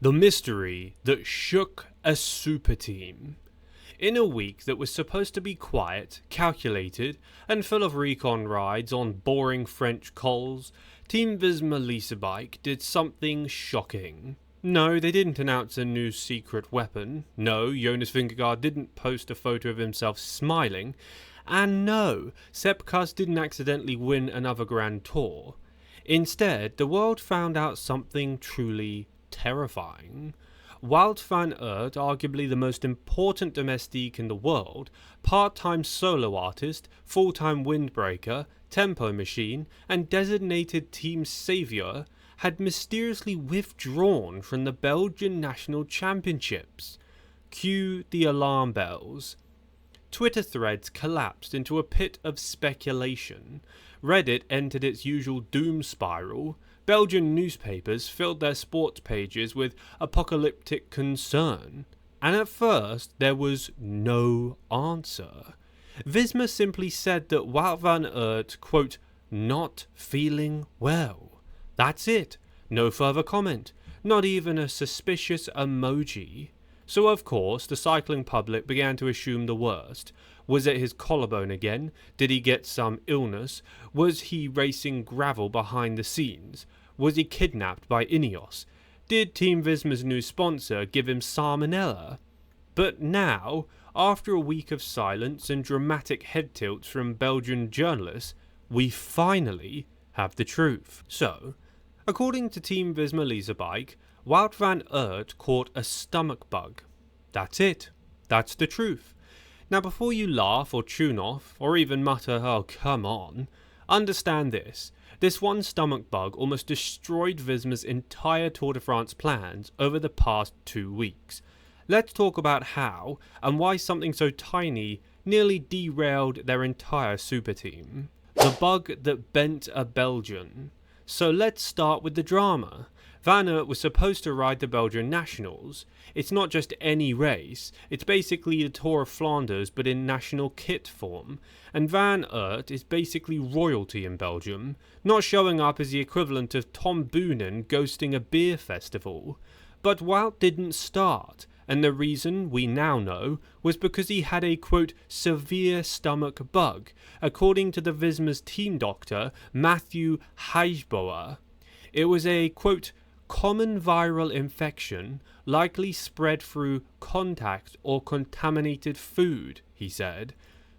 The mystery that shook a super team. In a week that was supposed to be quiet, calculated, and full of recon rides on boring French cols, Team Visma Leasebike did something shocking. No, they didn't announce a new secret weapon. No, Jonas Vingegaard didn't post a photo of himself smiling. And no, Sepp Kuss didn't accidentally win another Grand Tour. Instead, the world found out something truly terrifying. Wout van Aert, arguably the most important domestique in the world, part-time solo artist, full-time windbreaker, tempo machine, and designated team saviour, had mysteriously withdrawn from the Belgian National Championships. Cue the alarm bells. Twitter threads collapsed into a pit of speculation. Reddit entered its usual doom spiral. Belgian newspapers filled their sports pages with apocalyptic concern. And at first, there was no answer. Visma simply said that Wout van Aert, quote, not feeling well. That's it. No further comment. Not even a suspicious emoji. So of course, the cycling public began to assume the worst. Was it his collarbone again? Did he get some illness? Was he racing gravel behind the scenes? Was he kidnapped by Ineos? Did Team Visma's new sponsor give him salmonella? But now, after a week of silence and dramatic head tilts from Belgian journalists, we finally have the truth. So, according to Team Visma Leasebike, Wout van Aert caught a stomach bug. That's it. That's the truth. Now before you laugh or tune off, or even mutter, oh come on, understand this. This one stomach bug almost destroyed Visma's entire Tour de France plans over the past 2 weeks. Let's talk about how, and why something so tiny nearly derailed their entire super team. The bug that bent a Belgian. So let's start with the drama. Van Aert was supposed to ride the Belgian Nationals. It's not just any race, it's basically the Tour of Flanders but in national kit form. And Van Aert is basically royalty in Belgium. Not showing up is the equivalent of Tom Boonen ghosting a beer festival. But Wout didn't start, and the reason, we now know, was because he had a, quote, severe stomach bug, according to the Visma's team doctor, Matthew Heijboer. It was a, quote, common viral infection, likely spread through contact or contaminated food, he said.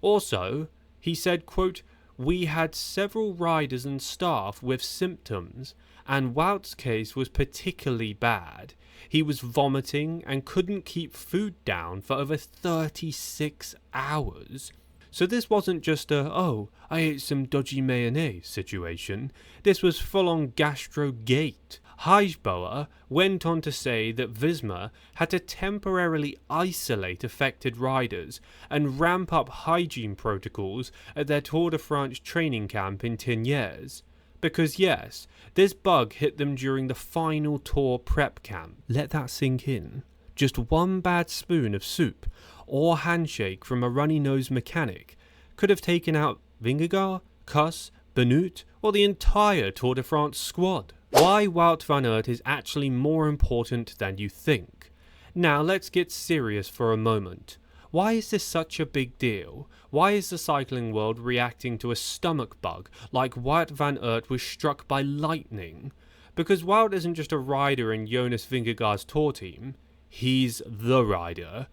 Also, he said, quote, we had several riders and staff with symptoms, and Wout's case was particularly bad. He was vomiting and couldn't keep food down for over 36 hours. So this wasn't just a, oh, I ate some dodgy mayonnaise situation. This was full-on gastro-gate. Heijboer went on to say that Visma had to temporarily isolate affected riders and ramp up hygiene protocols at their Tour de France training camp in Tignes. Because yes, this bug hit them during the final Tour prep camp. Let that sink in. Just one bad spoon of soup or handshake from a runny-nosed mechanic could have taken out Vingegaard, Kuss, Benoot, or the entire Tour de France squad. Why Wout van Aert is actually more important than you think. Now let's get serious for a moment. Why is this such a big deal? Why is the cycling world reacting to a stomach bug like Wout van Aert was struck by lightning? Because Wout isn't just a rider in Jonas Vingegaard's Tour team, he's the rider.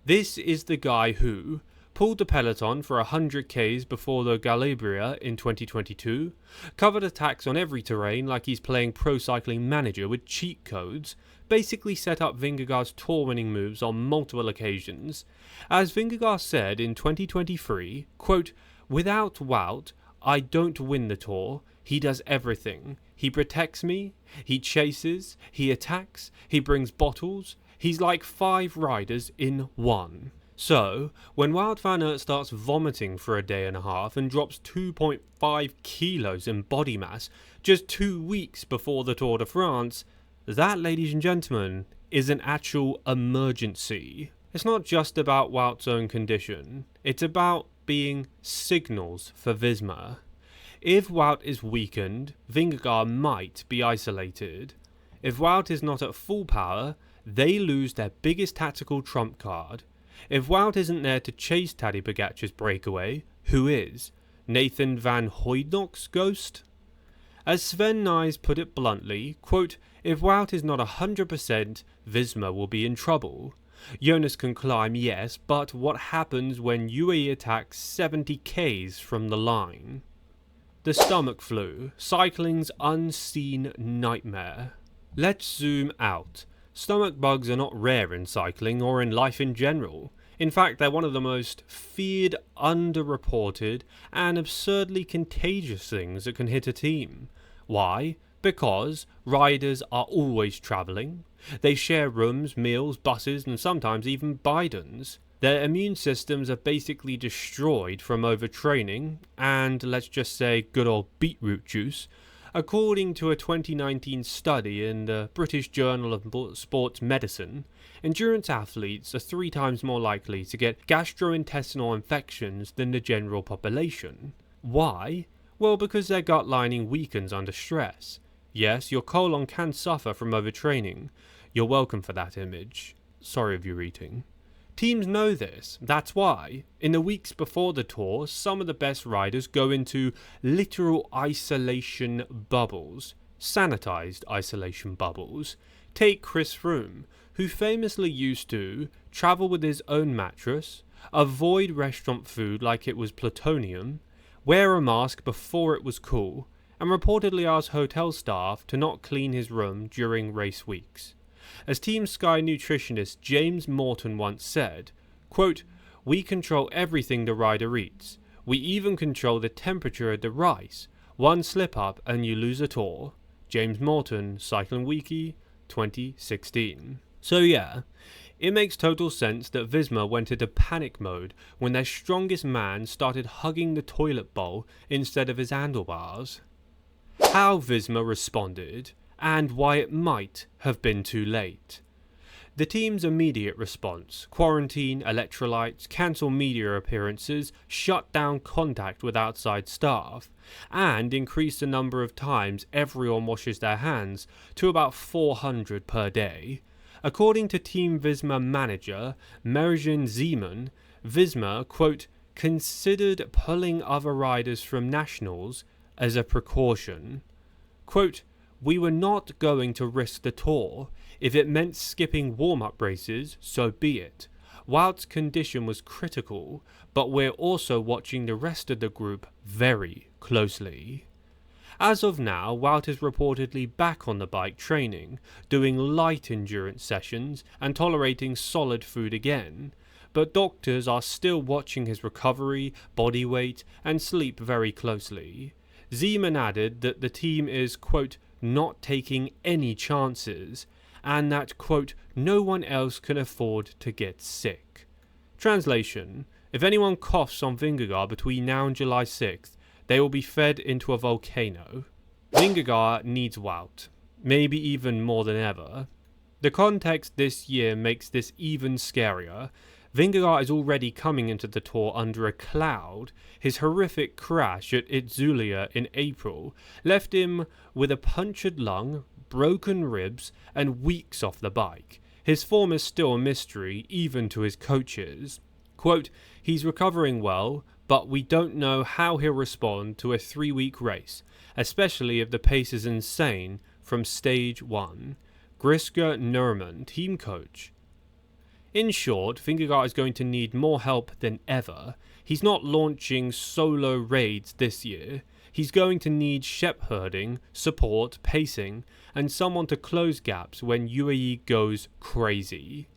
This is the guy who pulled the peloton for 100k's before the Galabria in 2022, covered attacks on every terrain like he's playing Pro Cycling Manager with cheat codes, basically set up Vingegaard's tour-winning moves on multiple occasions. As Vingegaard said in 2023, quote, without Wout, I don't win the Tour. He does everything. He protects me, he chases, he attacks, he brings bottles. He's like 5 riders in one. So, when Wout van Aert starts vomiting for a day and a half and drops 2.5 kilos in body mass just 2 weeks before the Tour de France, that, ladies and gentlemen, is an actual emergency. It's not just about Wout's own condition, it's about being signals for Visma. If Wout is weakened, Vingegaard might be isolated. If Wout is not at full power, they lose their biggest tactical trump card. If Wout isn't there to chase Tadej Pogacar's breakaway, who is? Nathan van Hooydonk's ghost? As Sven Nys put it bluntly, quote, if Wout is not 100%, Visma will be in trouble. Jonas can climb, yes, but what happens when UAE attacks 70 Ks from the line? The stomach flu, cycling's unseen nightmare. Let's zoom out. Stomach bugs are not rare in cycling or in life in general. In fact, they're one of the most feared, underreported, and absurdly contagious things that can hit a team. Why? Because riders are always travelling. They share rooms, meals, buses, and sometimes even Bidens. Their immune systems are basically destroyed from overtraining and, let's just say, good old beetroot juice. According to a 2019 study in the British Journal of Sports Medicine, endurance athletes are 3 times more likely to get gastrointestinal infections than the general population. Why? Well, because their gut lining weakens under stress. Yes, your colon can suffer from overtraining. You're welcome for that image. Sorry if you're eating. Teams know this. That's why, in the weeks before the tour, some of the best riders go into literal isolation bubbles. Sanitized isolation bubbles. Take Chris Froome, who famously used to travel with his own mattress, avoid restaurant food like it was plutonium, wear a mask before it was cool, and reportedly asked hotel staff to not clean his room during race weeks. As Team Sky nutritionist James Morton once said, quote, we control everything the rider eats. We even control the temperature of the rice. One slip up and you lose a tour. James Morton, Cycling Wiki, 2016. So yeah, it makes total sense that Visma went into panic mode when their strongest man started hugging the toilet bowl instead of his handlebars. How Visma responded, and why it might have been too late. The team's immediate response: quarantine, electrolytes, cancel media appearances, shut down contact with outside staff, and increase the number of times everyone washes their hands to about 400 per day. According to Team Visma manager Merjin Zeeman, Visma, quote, considered pulling other riders from nationals as a precaution. Quote, we were not going to risk the tour. If it meant skipping warm-up races, so be it. Wout's condition was critical, but we're also watching the rest of the group very closely. As of now, Wout is reportedly back on the bike training, doing light endurance sessions and tolerating solid food again, but doctors are still watching his recovery, body weight, and sleep very closely. Zeeman added that the team is, quote, not taking any chances, and that, quote, no one else can afford to get sick. Translation: if anyone coughs on Vingegaard between now and July 6th, they will be fed into a volcano. Vingegaard needs Wout, maybe even more than ever. The context this year makes this even scarier. Vingegaard is already coming into the tour under a cloud. His horrific crash at Itzulia in April left him with a punctured lung, broken ribs, and weeks off the bike. His form is still a mystery, even to his coaches. Quote, he's recovering well, but we don't know how he'll respond to a 3-week race, especially if the pace is insane from stage 1. Griska Nurman, team coach. In short, Vingegaard is going to need more help than ever. He's not launching solo raids this year. He's going to need shepherding, support, pacing, and someone to close gaps when UAE goes crazy.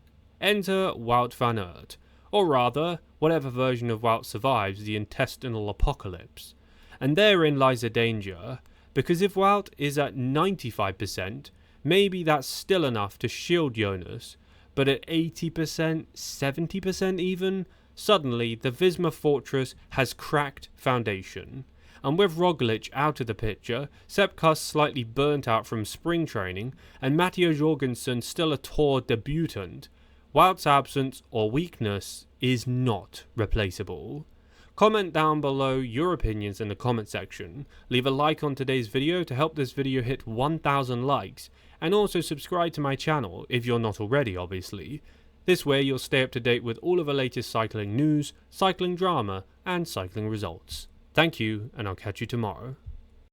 Enter Wout van Aert, or rather, whatever version of Wout survives the intestinal apocalypse. And therein lies a danger, because if Wout is at 95%, maybe that's still enough to shield Jonas, but at 80%, 70% even, suddenly the Visma fortress has cracked foundation. And with Roglic out of the picture, Sepp Kuss slightly burnt out from spring training, and Matteo Jorgensen still a Tour debutant, Wout's absence or weakness is not replaceable. Comment down below your opinions in the comment section, leave a like on today's video to help this video hit 1000 likes, and also subscribe to my channel if you're not already, obviously. This way you'll stay up to date with all of the latest cycling news, cycling drama, and cycling results. Thank you, and I'll catch you tomorrow.